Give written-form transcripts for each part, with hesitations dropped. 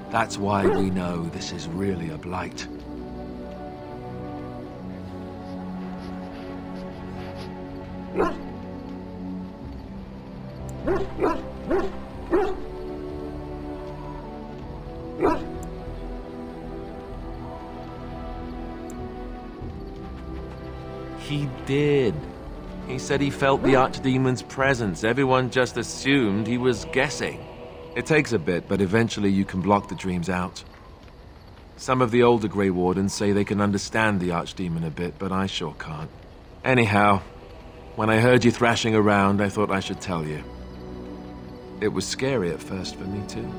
That's why we know this is really a blight. He did. He said he felt the Archdemon's presence. Everyone just assumed he was guessing. It takes a bit, but eventually you can block the dreams out. Some of the older Grey Wardens say they can understand the Archdemon a bit, but I sure can't. Anyhow, when I heard you thrashing around, I thought I should tell you. It was scary at first for me, too.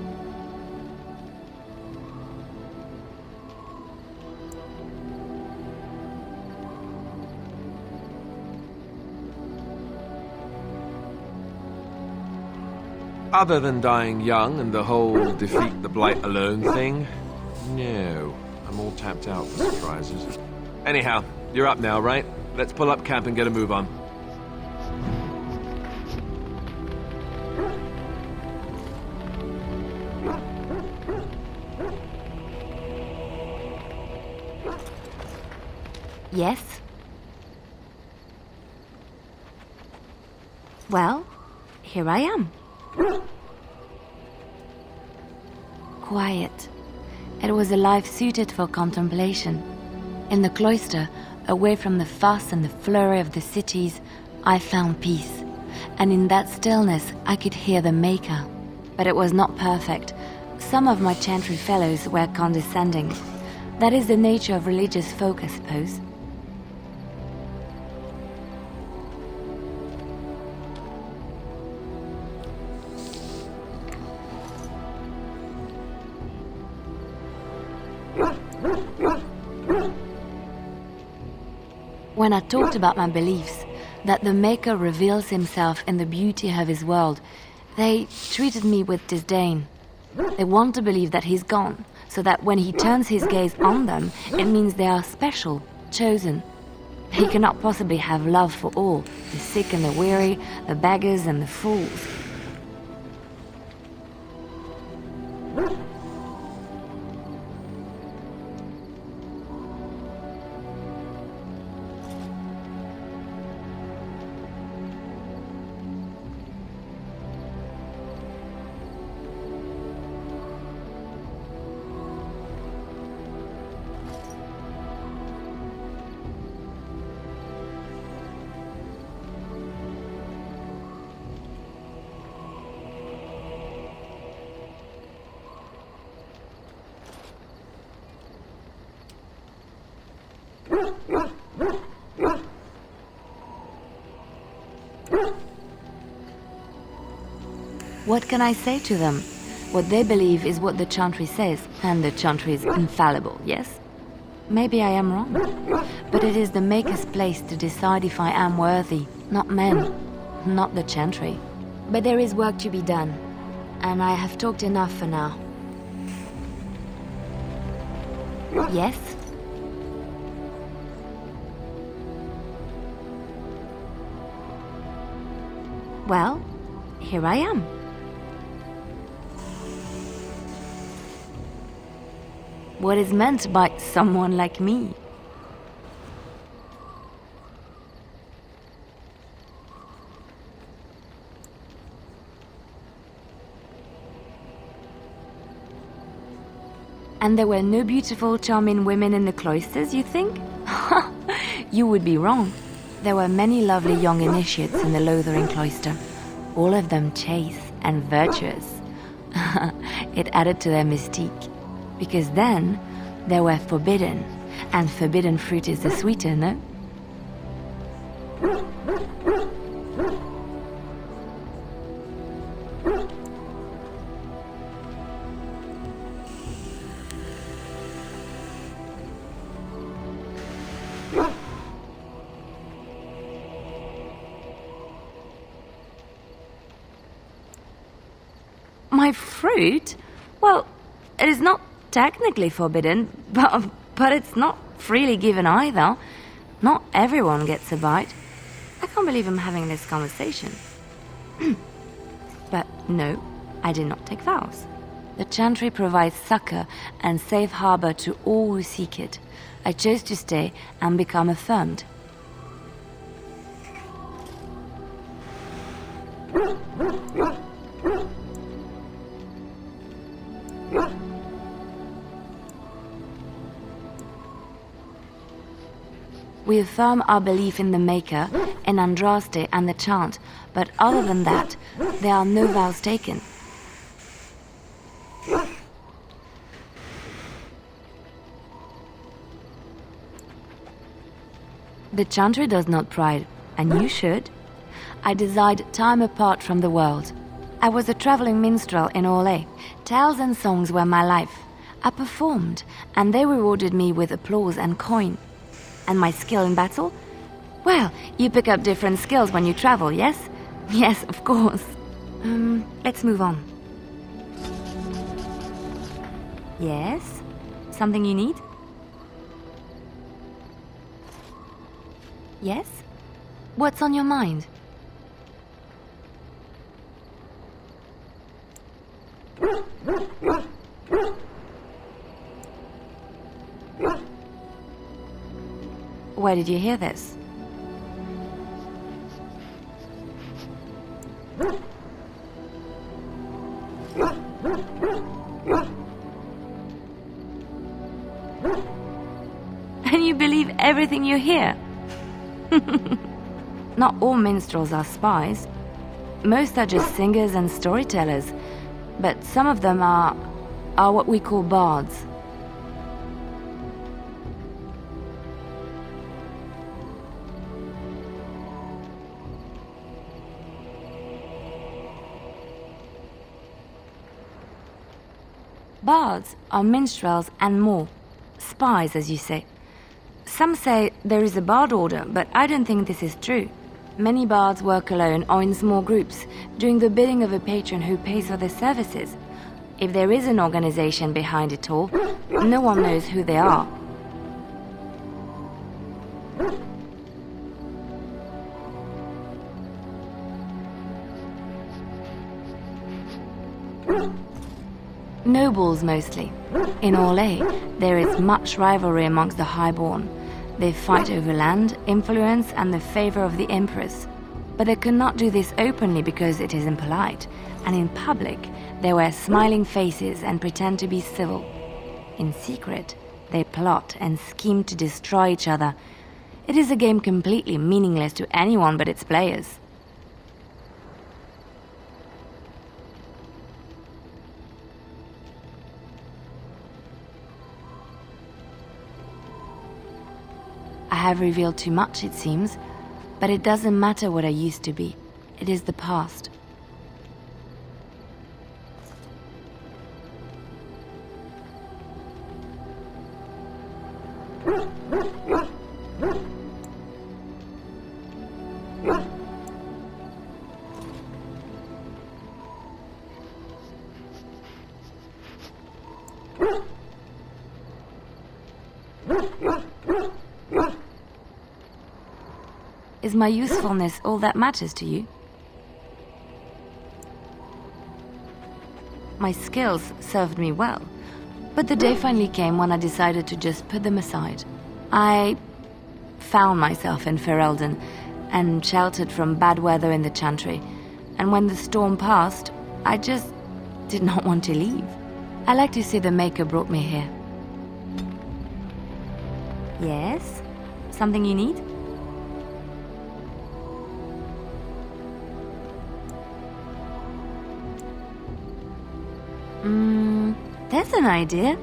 Other than dying young and the whole defeat the Blight alone thing, no. I'm all tapped out for surprises. Anyhow, you're up now, right? Let's pull up camp and get a move on. Yes? Well, here I am. Quiet. It was a life suited for contemplation. In the cloister, away from the fuss and the flurry of the cities, I found peace. And in that stillness, I could hear the Maker. But it was not perfect. Some of my chantry fellows were condescending. That is the nature of religious folk, I suppose. When I talked about my beliefs, that the Maker reveals himself in the beauty of his world, they treated me with disdain. They want to believe that he's gone, so that when he turns his gaze on them, it means they are special, chosen. He cannot possibly have love for all, the sick and the weary, the beggars and the fools. What can I say to them? What they believe is what the Chantry says, and the Chantry is infallible, yes? Maybe I am wrong, but it is the Maker's place to decide if I am worthy, not men, not the Chantry. But there is work to be done, and I have talked enough for now. Yes? Well, here I am. What is meant by someone like me? And there were no beautiful, charming women in the cloisters, you think? You would be wrong. There were many lovely young initiates in the Lothering cloister, all of them chaste and virtuous. It added to their mystique. Because then, they were forbidden, and forbidden fruit is the sweeter, no? My fruit? Well, it is not technically forbidden, but it's not freely given either. Not everyone gets a bite. I can't believe I'm having this conversation. But no, I did not take vows. The Chantry provides succor and safe harbor to all who seek it. I chose to stay and become affirmed. We affirm our belief in the Maker, in Andraste and the Chant, but other than that, there are no vows taken. The Chantry does not pride, and you should. I desired time apart from the world. I was a traveling minstrel in Orlais. Tales and songs were my life. I performed, and they rewarded me with applause and coin. And my skill in battle? Well, you pick up different skills when you travel, yes? Yes, of course. Let's move on. Yes? Something you need? Yes? What's on your mind? Where did you hear this? And you believe everything you hear? Not all minstrels are spies. Most are just singers and storytellers, but some of them are what we call bards. Bards are minstrels and more. Spies, as you say. Some say there is a bard order, but I don't think this is true. Many bards work alone or in small groups, doing the bidding of a patron who pays for their services. If there is an organization behind it all, no one knows who they are. Nobles mostly. In Orlais, there is much rivalry amongst the highborn. They fight over land, influence, and the favor of the empress. But they cannot do this openly because it is impolite, and in public, they wear smiling faces and pretend to be civil. In secret, they plot and scheme to destroy each other. It is a game completely meaningless to anyone but its players. I have revealed too much, it seems, but it doesn't matter what I used to be. It is the past. Is my usefulness all that matters to you? My skills served me well, but the day finally came when I decided to just put them aside. I found myself in Ferelden and sheltered from bad weather in the Chantry, and when the storm passed, I just did not want to leave. I like to say the Maker brought me here. Yes? Something you need? There's an idea.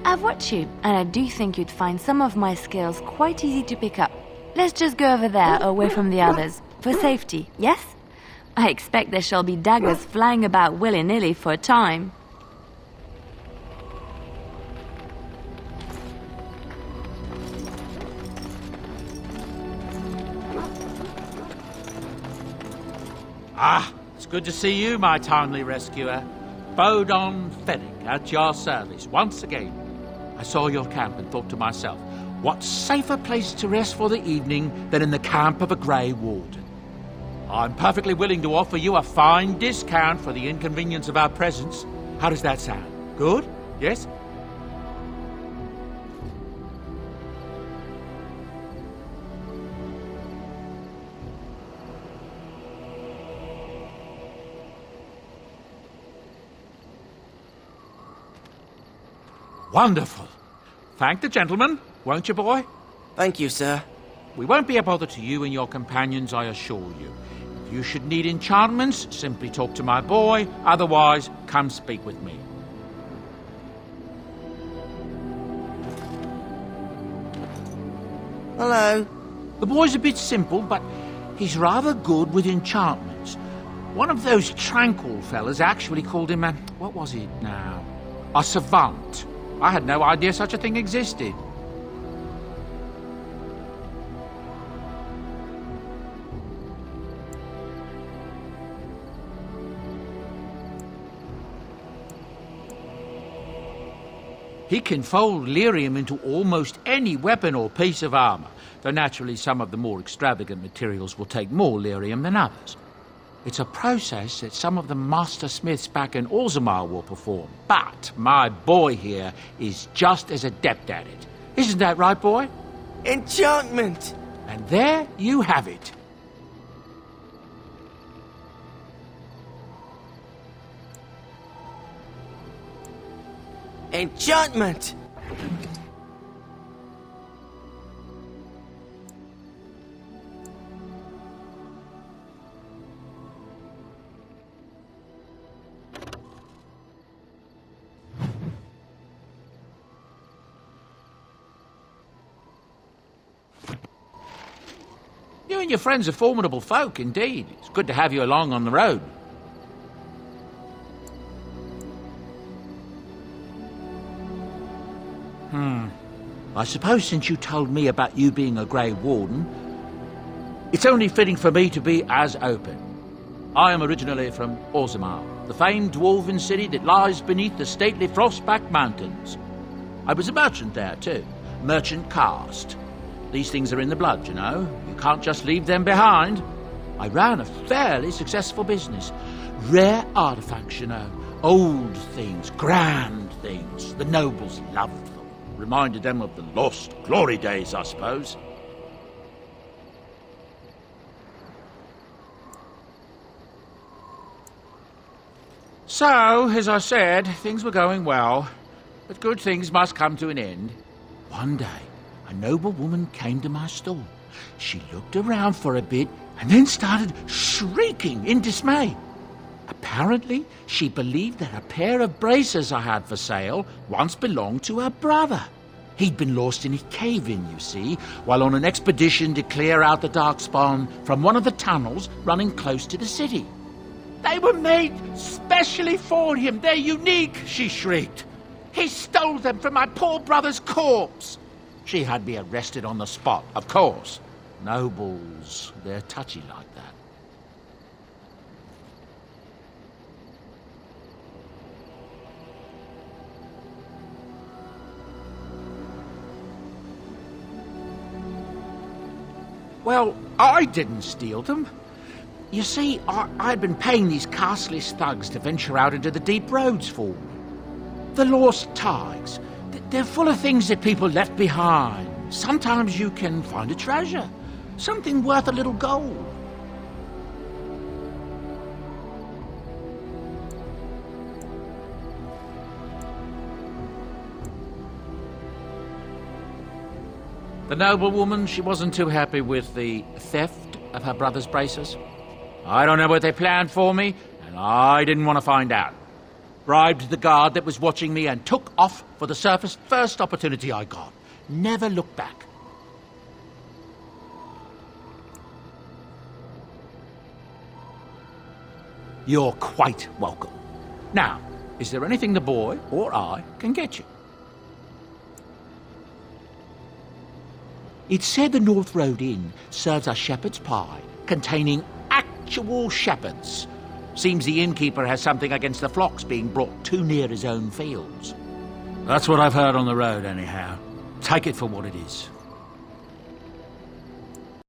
I've watched you, and I do think you'd find some of my skills quite easy to pick up. Let's just go over there, away from the others, for safety, yes? I expect there shall be daggers flying about willy-nilly for a time. Ah, it's good to see you, my timely rescuer. Bodon Fennick, at your service, once again. I saw your camp and thought to myself, what safer place to rest for the evening than in the camp of a Grey Warden? I'm perfectly willing to offer you a fine discount for the inconvenience of our presence. How does that sound? Good? Yes? Wonderful. Thank the gentleman, won't you, boy? Thank you, sir. We won't be a bother to you and your companions, I assure you. If you should need enchantments, simply talk to my boy. Otherwise, come speak with me. Hello. The boy's a bit simple, but he's rather good with enchantments. One of those tranquil fellas actually called him what was it now? A savant. I had no idea such a thing existed. He can fold lyrium into almost any weapon or piece of armor, though naturally some of the more extravagant materials will take more lyrium than others. It's a process that some of the master smiths back in Orzammar will perform, but my boy here is just as adept at it. Isn't that right, boy? Enchantment! And there you have it. Enchantment! You and your friends are formidable folk, indeed. It's good to have you along on the road. I suppose since you told me about you being a Grey Warden, it's only fitting for me to be as open. I am originally from Orzammar, the famed dwarven city that lies beneath the stately Frostback Mountains. I was a merchant there, too. Merchant caste. These things are in the blood, you know. You can't just leave them behind. I ran a fairly successful business. Rare artifacts, you know. Old things, grand things. The nobles loved them. Reminded them of the lost glory days, I suppose. So, as I said, things were going well. But good things must come to an end. One day, a noble woman came to my stall. She looked around for a bit and then started shrieking in dismay. Apparently, she believed that a pair of braces I had for sale once belonged to her brother. He'd been lost in a cave-in, you see, while on an expedition to clear out the Darkspawn from one of the tunnels running close to the city. They were made specially for him. They're unique, she shrieked. He stole them from my poor brother's corpse. She had me arrested on the spot, of course. Nobles, they're touchy like that. Well, I didn't steal them. You see, I'd been paying these castless thugs to venture out into the deep roads for me. The lost tigers. They're full of things that people left behind. Sometimes you can find a treasure. Something worth a little gold. The noblewoman, she wasn't too happy with the theft of her brother's braces. I don't know what they planned for me, and I didn't want to find out. Bribed the guard that was watching me and took off for the surface first opportunity I got. Never looked back. You're quite welcome. Now, is there anything the boy or I can get you? It's said the North Road Inn serves a shepherd's pie containing actual shepherds. Seems the innkeeper has something against the flocks being brought too near his own fields. That's what I've heard on the road, anyhow. Take it for what it is.